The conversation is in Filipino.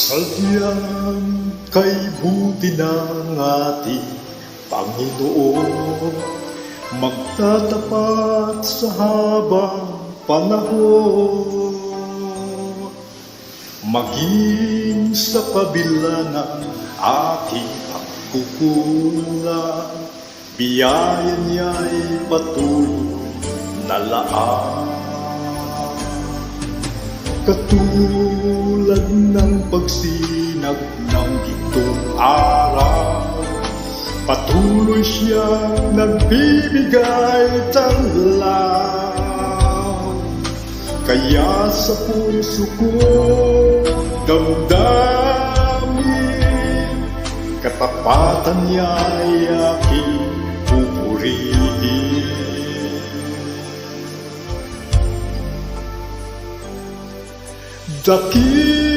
Sadyang kay buti ng ating Panginoon, magtatapat sa habang panahon. Maging sa kabila ng ating pagkukulang, biyaya niya'y patuloy na laan. Katulad ng pagsinag ng gintong araw, patuloy siyang nagbibigay tanglaw. Kaya sa puso ko damdamin, katapatan niya'y aking pupurihin. Dakil